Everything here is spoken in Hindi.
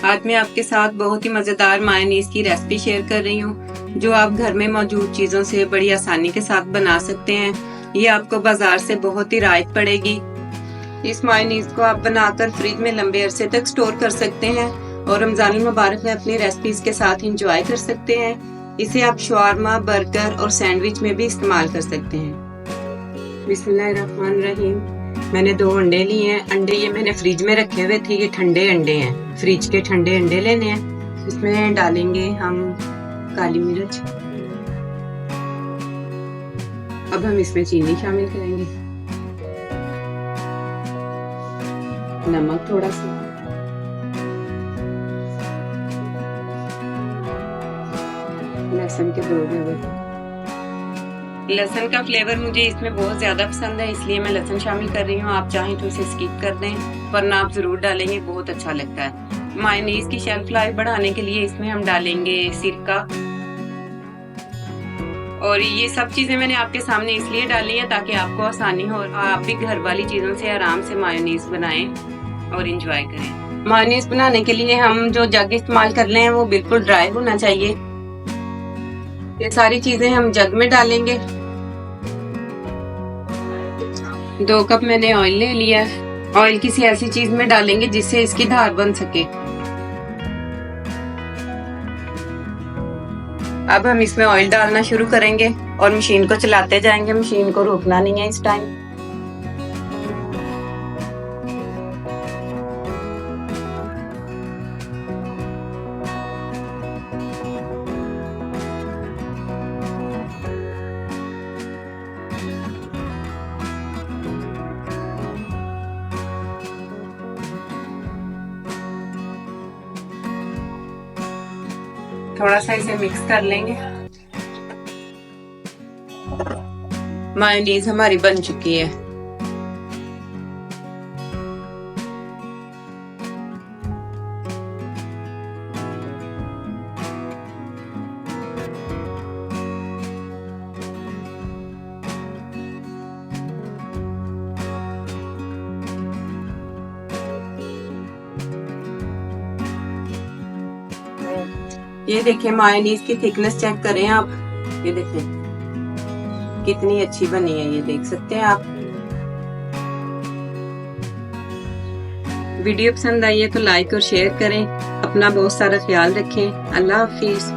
आज मैं आपके साथ बहुत ही मजेदार मायोनीज की रेसिपी शेयर कर रही हूँ, जो आप घर में मौजूद चीजों से बड़ी आसानी के साथ बना सकते हैं। ये आपको बाजार से बहुत ही राहत पड़ेगी। इस मायोनीज को आप बनाकर फ्रिज में लंबे अरसे तक स्टोर कर सकते हैं और रमजान मुबारक में अपनी रेसिपीज के साथ इंजॉय कर सकते हैं। इसे आप शवारमा, बर्गर और सैंडविच में भी इस्तेमाल कर सकते हैं। बिस्मिल्लाहिर्रहमानिर्रहीम। मैंने 2 अंडे लिए हैं। अंडे ये मैंने फ्रिज में रखे हुए थे। ये ठंडे अंडे हैं, फ्रिज के ठंडे अंडे लेने हैं। इसमें डालेंगे हम काली मिर्च। अब हम इसमें चीनी शामिल करेंगे, नमक थोड़ा सा, लहसुन के 2 जवे। लहसुन का फ्लेवर मुझे इसमें बहुत ज्यादा पसंद है, इसलिए मैं लहसुन शामिल कर रही हूँ। आप चाहें तो इसे स्किप कर दें, वरना आप जरूर डालेंगे, बहुत अच्छा लगता है। मायोनीज की शेल्फ लाइफ बढ़ाने के लिए इसमें हम डालेंगे सिरका। और ये सब चीजें मैंने आपके सामने इसलिए डाली है ताकि आपको आसानी हो और आप भी घर वाली चीजों से आराम से मायोनीज बनाएं और इंजॉय करें। मायोनीज बनाने के लिए हम जो जग इस्तेमाल कर रहे हैं वो बिल्कुल ड्राई होना चाहिए। ये सारी चीजें हम जग में डालेंगे। 2 कप मैंने ऑयल ले लिया है। ऑयल किसी ऐसी चीज में डालेंगे जिससे इसकी धार बन सके। अब हम इसमें ऑयल डालना शुरू करेंगे और मशीन को चलाते जाएंगे। मशीन को रोकना नहीं है इस टाइम। थोड़ा सा इसे मिक्स कर लेंगे। मायोनीज हमारी बन चुकी है। ये देखें, मायोनीज की थिकनेस चेक करें आप। ये देखें कितनी अच्छी बनी है, ये देख सकते हैं आप। वीडियो पसंद आई है तो लाइक और शेयर करें। अपना बहुत सारा ख्याल रखें। अल्लाह हाफिज।